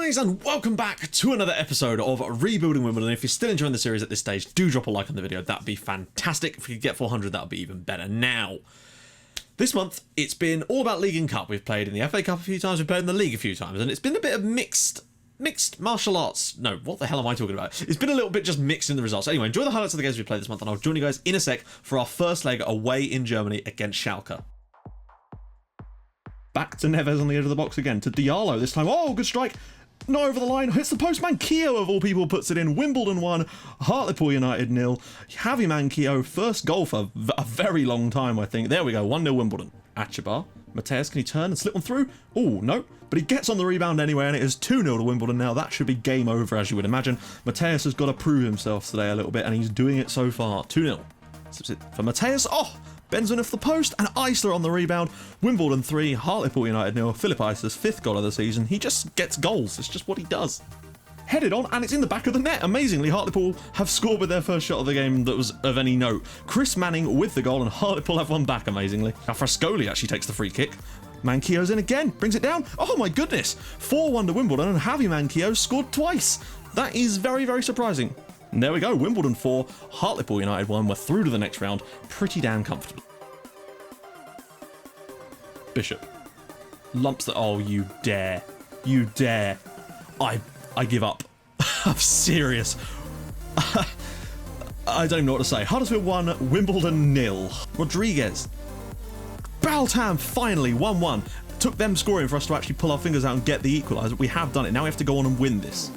guys, and welcome back to another episode of Rebuilding Wimbledon. If you're still enjoying the series at this stage, do drop a like on the video. That'd be fantastic. If we could get 400, that would be even better. Now, this month, it's been all about League and Cup. We've played in the FA Cup a few times, we've played in the League a few times, and it's been a bit of mixed martial arts. No, what the hell am I talking about? It's been a little bit just mixed in the results. Anyway, enjoy the highlights of the games we played this month, and I'll join you guys in a sec for our first leg away in Germany against Schalke. Back to Neves on the edge of the box again, to Diallo this time. Oh, good strike. Not over the line, hits the post. Manquillo of all people puts it in. Wimbledon 1, Hartlepool United 0. Javi Manquillo, first goal for a very long time, I think. There we go, 1-0 Wimbledon. Achabar, Mateus, can he turn and slip one through? Oh, no, but he gets on the rebound anyway, and it is 2-0 to Wimbledon now. That should be game over, as you would imagine. Mateus has got to prove himself today a little bit, and he's doing it so far. 2-0. Slips it for Mateus. Oh, Benzman off the post, and Eisler on the rebound. Wimbledon 3, Hartlepool United 0. Philip Eisler's 5th goal of the season. He just gets goals. It's just what he does. Headed on, and it's in the back of the net. Amazingly, Hartlepool have scored with their first shot of the game that was of any note. Chris Manning with the goal, and Hartlepool have one back, amazingly. Now, Frascoli actually takes the free kick. Manquillo's in again, brings it down. Oh my goodness! 4-1 to Wimbledon, and Javi Manquillo scored twice. That is very, very surprising. And there we go, Wimbledon 4, Hartlepool United 1. We're through to the next round, pretty damn comfortable. Bishop lumps the. Oh, you dare! You dare! I give up. I'm serious. I don't even know what to say. Huddersfield 1, Wimbledon 0. Rodriguez. Baltam finally 1-1. Took them scoring for us to actually pull our fingers out and get the equaliser. We have done it. Now we have to go on and win this.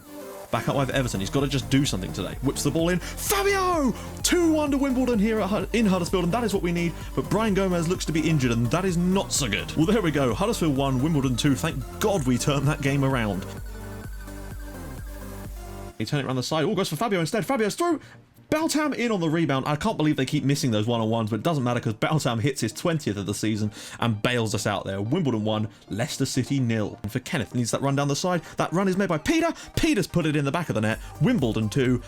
Back up with Everton. He's got to just do something today. Whips the ball in. Fabio! 2-1 to Wimbledon here in Huddersfield, and that is what we need. But Brian Gomez looks to be injured, and that is not so good. Well, there we go. Huddersfield 1, Wimbledon 2. Thank God we turned that game around. He turned it around the side. Oh, goes for Fabio instead. Fabio's through. Baltam in on the rebound. I can't believe they keep missing those one-on-ones, but it doesn't matter because Baltam hits his 20th of the season and bails us out there. Wimbledon 1, Leicester City 0. And for Kenneth, needs that run down the side. That run is made by Peter. Peter's put it in the back of the net. Wimbledon 2,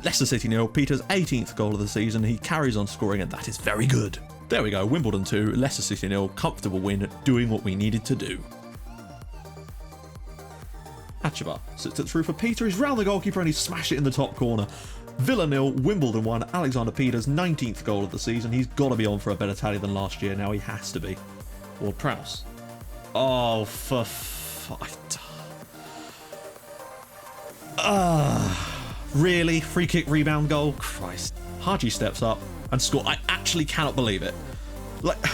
Leicester City 0. Peter's 18th goal of the season. He carries on scoring, and that is very good. There we go. Wimbledon 2, Leicester City 0. Comfortable win, doing what we needed to do. Achabar sits it through for Peter. He's round the goalkeeper and he's smashed it in the top corner. Villa 0, Wimbledon 1, Alexander Peters, 19th goal of the season. He's got to be on for a better tally than last year. Now he has to be. Ward Prowse. Oh, for really? Free kick rebound goal? Christ. Haji steps up and score. I actually cannot believe it. Like,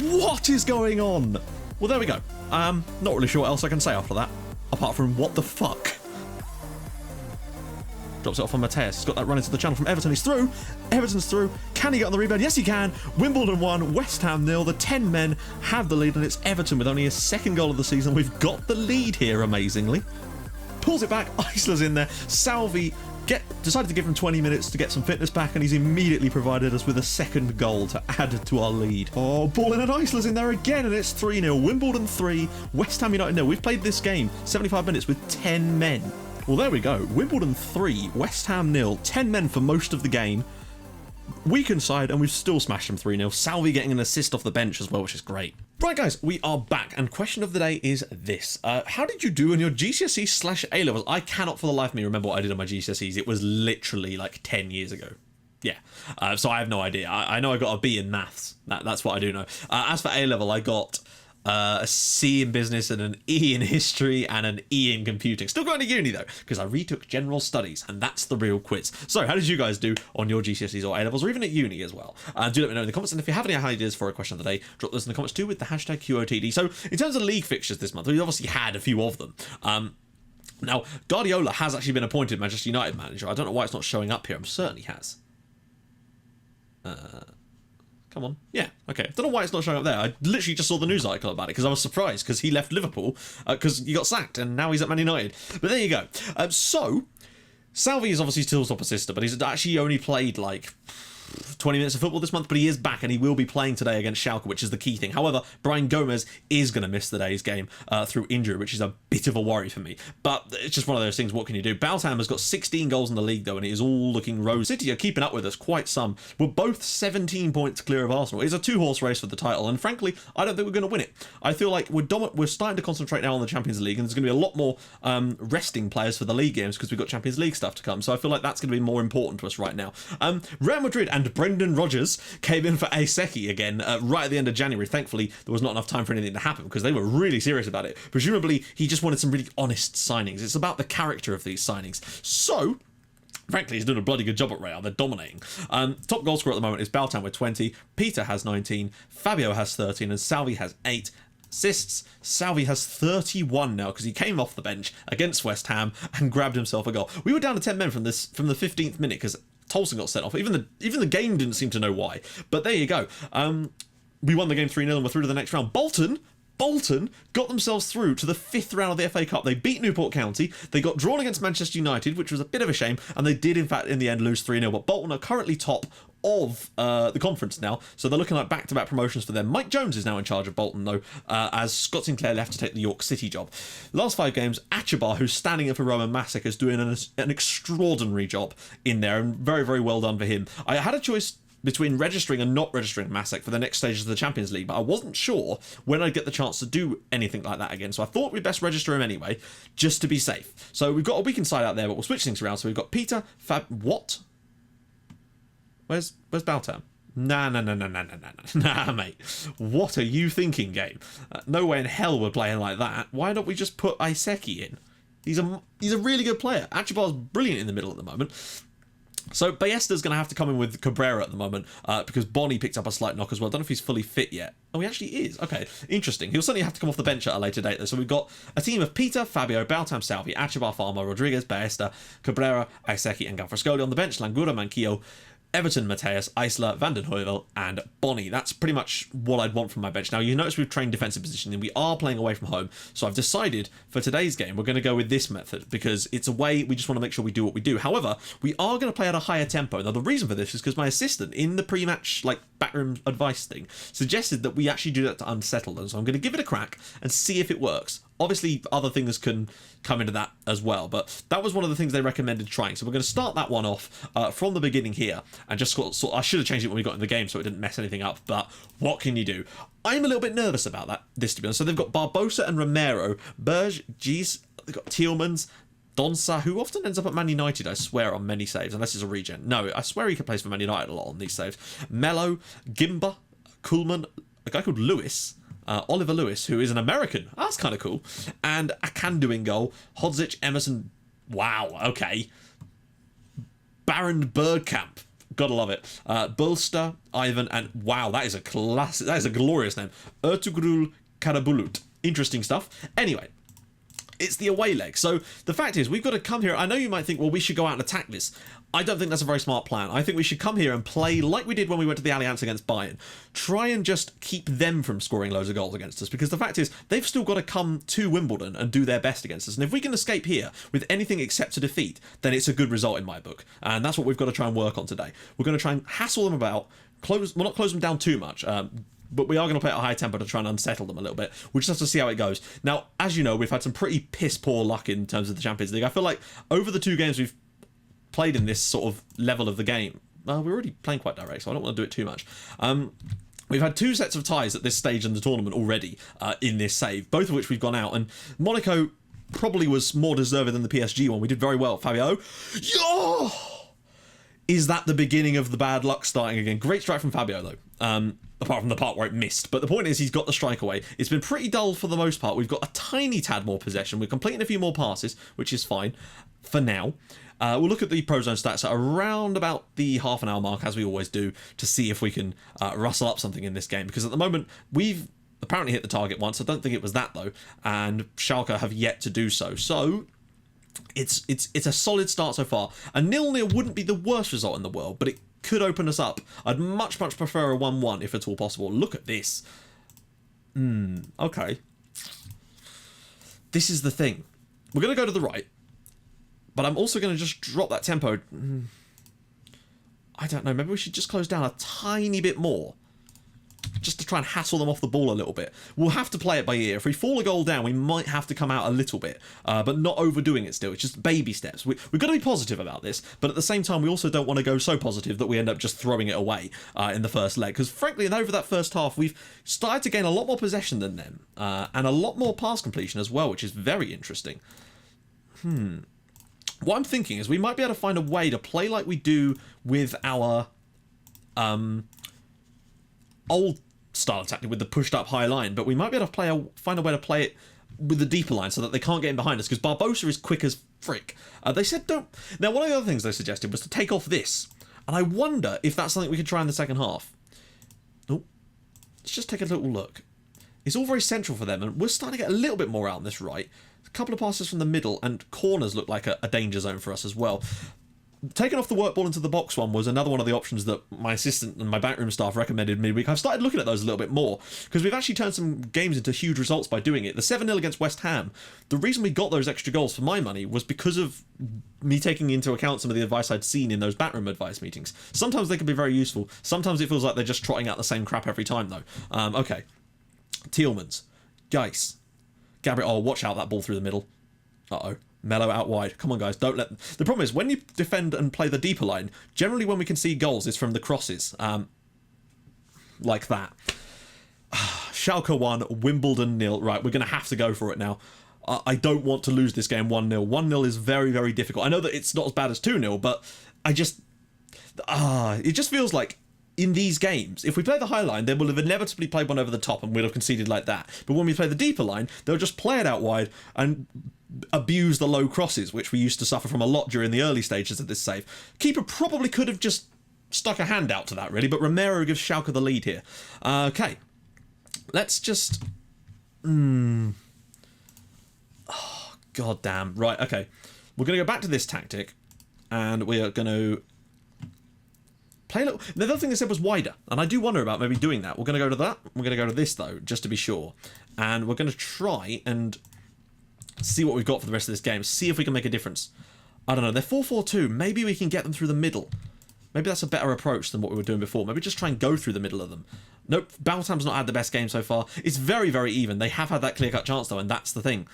what is going on? Well, there we go. Not really sure what else I can say after that, apart from what the fuck. Drops it off on Mateus. He's got that run into the channel from Everton. He's through. Everton's through. Can he get on the rebound? Yes, he can. Wimbledon 1, West Ham 0. The 10 men have the lead, and it's Everton with only his 2nd goal of the season. We've got the lead here, amazingly. Pulls it back. Eisler's in there. Salvi decided to give him 20 minutes to get some fitness back, and he's immediately provided us with a 2nd goal to add to our lead. Oh, ball in, and Eisler's in there again, and it's 3-0. Wimbledon 3, West Ham United 0. We've played this game 75 minutes with 10 men. Well, there we go. Wimbledon 3, West Ham 0. 10 men for most of the game. Weakened side, and we've still smashed them 3-0. Salvi getting an assist off the bench as well, which is great. Right, guys, we are back, and question of the day is this. How did you do on your GCSE/A levels? I cannot for the life of me remember what I did on my GCSEs. It was literally like 10 years ago. Yeah, so I have no idea. I know I got a B in maths. That's what I do know. As for A level, I got a C in business and an E in history and an E in computing. Still going to uni though, because I retook general studies, and that's the real quiz. So how did you guys do on your GCSEs or A levels, or even at uni as well? Do let me know in the comments, and if you have any ideas for a question of the day, drop those in the comments too with the hashtag QOTD. So in terms of league fixtures this month, we obviously had a few of them. Now Guardiola has actually been appointed Manchester United manager. I don't know why it's not showing up here. I'm certain he has. Come on. Yeah, okay. I don't know why it's not showing up there. I literally just saw the news article about it because I was surprised because he left Liverpool because he got sacked and now he's at Man United. But there you go. So, Salvi is obviously still top assistant, but he's actually only played like 20 minutes of football this month, but he is back and he will be playing today against Schalke, which is the key thing. However, Brian Gomez is going to miss today's game through injury, which is a bit of a worry for me. But it's just one of those things. What can you do? Baltham has got 16 goals in the league, though, and it is all looking rosy. City are keeping up with us quite some. We're both 17 points clear of Arsenal. It's a two-horse race for the title, and frankly, I don't think we're going to win it. I feel like we're starting to concentrate now on the Champions League, and there's going to be a lot more resting players for the league games because we've got Champions League stuff to come. So I feel like that's going to be more important to us right now. Real Madrid and Brendan Rodgers came in for Aeseki again right at the end of January. Thankfully, there was not enough time for anything to happen because they were really serious about it. Presumably, he just wanted some really honest signings. It's about the character of these signings. So, frankly, he's doing a bloody good job at Real. They're dominating. Top goal scorer at the moment is Baltan with 20. Peter has 19. Fabio has 13. And Salvi has 8 assists. Salvi has 31 now because he came off the bench against West Ham and grabbed himself a goal. We were down to 10 men from the 15th minute because Tolson got sent off. Even the game didn't seem to know why. But there you go. We won the game 3-0 and we're through to the next round. Bolton got themselves through to the 5th round of the FA Cup. They beat Newport County. They got drawn against Manchester United, which was a bit of a shame. And they did, in fact, in the end, lose 3-0. But Bolton are currently top of the conference now. So they're looking like back-to-back promotions for them. Mike Jones is now in charge of Bolton, though, as Scott Sinclair left to take the York City job. Last 5 games, Achabar, who's standing in for Roman Masek, is doing an extraordinary job in there. And very, very well done for him. I had a choice between registering and not registering Masek for the next stages of the Champions League, but I wasn't sure when I'd get the chance to do anything like that again, so I thought we'd best register him anyway, just to be safe. So we've got a weekend side out there, but we'll switch things around. So we've got Peter, what? Where's Baltam? Nah, mate. What are you thinking, game? No way in hell we're playing like that. Why don't we just put Aeseki in? He's a really good player. Achabar's brilliant in the middle at the moment. So Ballesta's going to have to come in with Cabrera at the moment because Bonnie picked up a slight knock as well. I don't know if he's fully fit yet. Oh, he actually is. Okay, interesting. He'll certainly have to come off the bench at a later date, though. So we've got a team of Peter, Fabio, Baltam, Salvi, Achabar, Farmer, Rodriguez, Ballesta, Cabrera, Aeseki, and Gafrascoli on the bench. Langura, Manquillo, Everton, Mateus, Eisler, Van den Heuvel, and Bonnie. That's pretty much what I'd want from my bench. Now, you notice we've trained defensive positioning. We are playing away from home, so I've decided for today's game we're going to go with this method because it's a way we just want to make sure we do what we do. However, we are going to play at a higher tempo. Now, the reason for this is because my assistant in the pre-match backroom advice thing suggested that we actually do that to unsettle them. So I'm going to give it a crack and see if it works. Obviously, other things can come into that as well, but that was one of the things they recommended trying. So we're going to start that one off from the beginning here, and just I should have changed it when we got in the game so it didn't mess anything up, but what can you do? I'm a little bit nervous about this, to be honest. So they've got Barbosa and Romero, Berge, Gis, they've got Tielemans, Donsa, who often ends up at Man United, I swear, on many saves, unless it's a regen. No, I swear he plays for Man United a lot on these saves. Mello, Gimba, Kuhlman, a guy called Lewis, Oliver Lewis, who is an American. That's kind of cool. And Akandu in goal. Hodzic, Emerson. Wow, okay. Baron Bergkamp. Gotta love it. Bulster, Ivan, and wow, that is a classic. That is a glorious name. Ertugrul Karabulut. Interesting stuff. Anyway, it's the away leg. So the fact is, we've got to come here. I know you might think, well, we should go out and attack this. I don't think that's a very smart plan. I think we should come here and play like we did when we went to the Allianz against Bayern. Try and just keep them from scoring loads of goals against us, because the fact is, they've still got to come to Wimbledon and do their best against us. And if we can escape here with anything except a defeat, then it's a good result in my book. And that's what we've got to try and work on today. We're going to try and hassle them about, not close them down too much, but we are going to play at a high tempo to try and unsettle them a little bit. We'll just have to see how it goes. Now, as you know, we've had some pretty piss-poor luck in terms of the Champions League. I feel like over the 2 games we've played in this sort of level of the game, we're already playing quite direct, so I don't want to do it too much. We've had 2 sets of ties at this stage in the tournament already in this save, both of which we've gone out, and Monaco probably was more deserving than the PSG one. We did very well. Fabio. Yo! Is that the beginning of the bad luck starting again? Great strike from Fabio, though. Apart from the part where it missed. But the point is, he's got the strike away. It's been pretty dull for the most part. We've got a tiny tad more possession. We're completing a few more passes, which is fine for now. We'll look at the Pro Zone stats at around about the half an hour mark, as we always do, to see if we can rustle up something in this game. Because at the moment, we've apparently hit the target once. I don't think it was that, though. And Schalke have yet to do so. So it's a solid start so far. A 0-0 wouldn't be the worst result in the world, but it could open us up. I'd much prefer a 1-1 if at all possible. Look at this. Okay. This is the thing. We're going to go to the right, but I'm also going to just drop that tempo. I don't know, maybe we should just close down a tiny bit more. Just to try and hassle them off the ball a little bit. We'll have to play it by ear. If we fall a goal down, we might have to come out a little bit, but not overdoing it still. It's just baby steps. We've got to be positive about this, but at the same time, we also don't want to go so positive that we end up just throwing it away in the first leg. Because frankly, over that first half, we've started to gain a lot more possession than them, and a lot more pass completion as well, which is very interesting. What I'm thinking is we might be able to find a way to play like we do with our old style tactic with the pushed up high line, but we might be able to find a way to play it with the deeper line so that they can't get in behind us, because Barbosa is quick as frick. They said don't. Now, one of the other things they suggested was to take off this, and I wonder if that's something we could try in the second half. Oh, let's just take a little look. It's all very central for them, and we're starting to get a little bit more out on this right. A couple of passes from the middle, and corners look like a danger zone for us as well. Taking off the work ball into the box one was another one of the options that my assistant and my backroom staff recommended midweek. I've started looking at those a little bit more, because we've actually turned some games into huge results by doing it. The 7-0 against West Ham, the reason we got those extra goals for my money was because of me taking into account some of the advice I'd seen in those backroom advice meetings. Sometimes they can be very useful. Sometimes it feels like they're just trotting out the same crap every time, though. Okay. Tielemans. Geis. Gabriel. Oh, watch out, that ball through the middle. Uh-oh. Mellow out wide. Come on, guys. Don't let... The problem is, when you defend and play the deeper line, generally when we can see goals, it's from the crosses. Like that. Schalke 1, Wimbledon 0. Right, we're going to have to go for it now. I don't want to lose this game 1-0. 1-0 is very, very difficult. I know that it's not as bad as 2-0, but I just... it just feels like in these games, if we play the high line, they will have inevitably played one over the top and we'll have conceded like that. But when we play the deeper line, they'll just play it out wide and abuse the low crosses, which we used to suffer from a lot during the early stages of this save. Keeper probably could have just stuck a hand out to that, really, but Romero gives Schalke the lead here. Okay. Let's just... Oh, god damn. Right, okay. We're going to go back to this tactic, and we are going to play a little... The other thing they said was wider, and I do wonder about maybe doing that. We're going to go to that. We're going to go to this, though, just to be sure. And we're going to try and see what we've got for the rest of this game. See if we can make a difference. I don't know. They're 4-4-2. Maybe we can get them through the middle. Maybe that's a better approach than what we were doing before. Maybe just try and go through the middle of them. Nope. Baltam's not had the best game so far. It's very, very even. They have had that clear-cut chance, though, and that's the thing.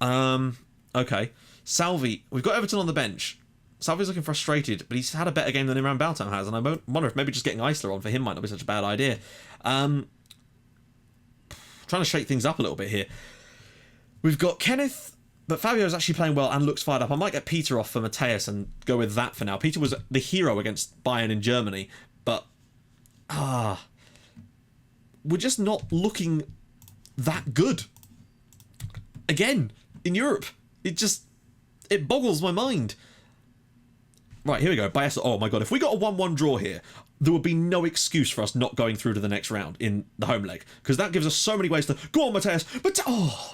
Okay. Salvi. We've got Everton on the bench. Salvi's looking frustrated, but he's had a better game than Imran Baltam has, and I wonder if maybe just getting Eisler on for him might not be such a bad idea. Trying to shake things up a little bit here. We've got Kenneth, but Fabio's actually playing well and looks fired up. I might get Peter off for Mateus and go with that for now. Peter was the hero against Bayern in Germany, but we're just not looking that good. Again, in Europe. It boggles my mind. Right, here we go. Bias. Oh my god, if we got a 1-1 draw here, there would be no excuse for us not going through to the next round in the home leg, because that gives us so many ways to go on, Mateus. But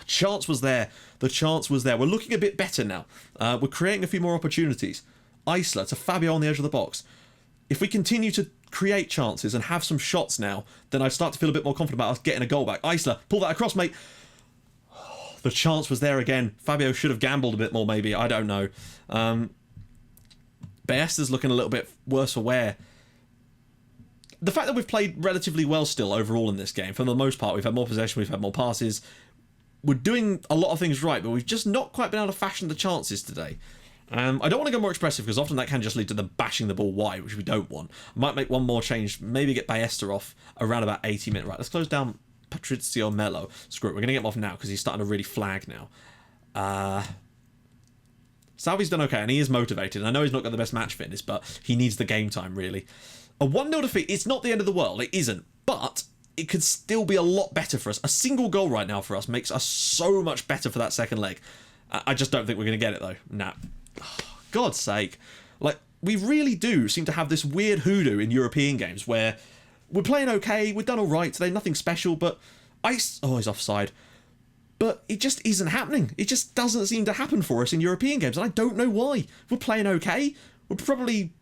chance was there. The chance was there. We're looking a bit better now. We're creating a few more opportunities. Eisler to Fabio on the edge of the box. If we continue to create chances and have some shots now, then I start to feel a bit more confident about us getting a goal back. Eisler, pull that across, mate. The chance was there again. Fabio should have gambled a bit more, maybe. I don't know. Baesta's looking a little bit worse for wear. The fact that we've played relatively well still overall in this game, for the most part, we've had more possession, we've had more passes. We're doing a lot of things right, but we've just not quite been able to fashion the chances today. I don't want to go more expressive, because often that can just lead to them bashing the ball wide, which we don't want. I might make one more change, maybe get Baesta off around about 80 minutes. Right, let's close down Patrizio Mello. Screw it, we're going to get him off now, because he's starting to really flag now. Salvi's done okay, and he is motivated. I know he's not got the best match fitness, but he needs the game time, really. A 1-0 defeat, it's not the end of the world. It isn't. But it could still be a lot better for us. A single goal right now for us makes us so much better for that second leg. I just don't think we're going to get it, though. Nah. Oh, God's sake. Like, we really do seem to have this weird hoodoo in European games where we're playing okay, we've done all right today, nothing special, but... Oh, he's offside. But it just isn't happening. It just doesn't seem to happen for us in European games, and I don't know why. We're playing okay. We're probably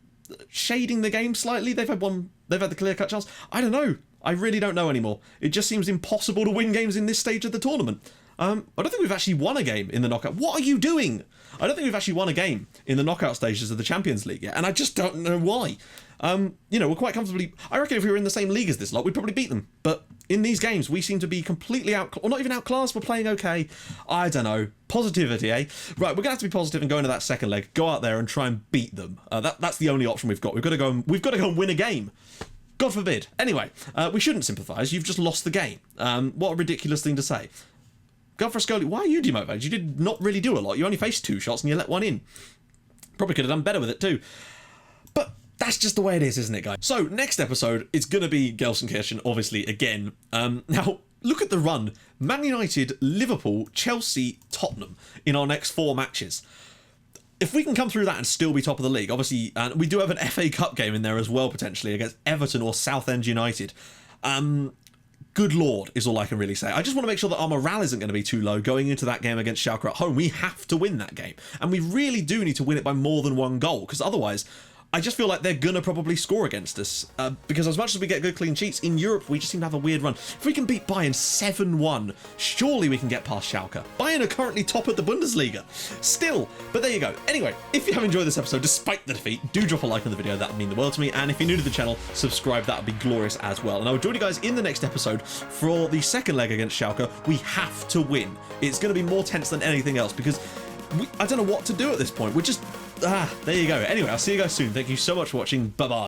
shading the game slightly. They've had the clear-cut chance. I don't know. I really don't know anymore. It just seems impossible to win games in this stage of the tournament. I don't think we've actually won a game in the knockout. What are you doing? I don't think we've actually won a game in the knockout stages of the Champions League yet, and I just don't know why. You know, we're quite comfortably... I reckon if we were in the same league as this lot, we'd probably beat them. But in these games, we seem to be completely or not even outclassed. We're playing okay. I don't know. Positivity, eh? Right, we're going to have to be positive and go into that second leg. Go out there and try and beat them. That's the only option we've got. We've got to go and win a game. God forbid. Anyway, we shouldn't sympathise. You've just lost the game. What a ridiculous thing to say. Go for a Scully. Why are you demotivated? You did not really do a lot. You only faced 2 shots and you let one in. Probably could have done better with it too. But that's just the way it is, isn't it, guys? So, next episode, it's going to be Gelsenkirchen, obviously, again. Now, look at the run. Man United, Liverpool, Chelsea, Tottenham in our next 4 matches. If we can come through that and still be top of the league, obviously, and we do have an FA Cup game in there as well, potentially, against Everton or Southend United. Good Lord, is all I can really say. I just want to make sure that our morale isn't going to be too low going into that game against Schalke at home. We have to win that game. And we really do need to win it by more than 1 goal, because otherwise, I just feel like they're going to probably score against us. Because as much as we get good clean sheets, in Europe, we just seem to have a weird run. If we can beat Bayern 7-1, surely we can get past Schalke. Bayern are currently top of the Bundesliga. Still, but there you go. Anyway, if you have enjoyed this episode, despite the defeat, do drop a like on the video. That would mean the world to me. And if you're new to the channel, subscribe. That would be glorious as well. And I will join you guys in the next episode for the second leg against Schalke. We have to win. It's going to be more tense than anything else because I don't know what to do at this point. We're just... there you go. Anyway, I'll see you guys soon. Thank you so much for watching. Bye-bye.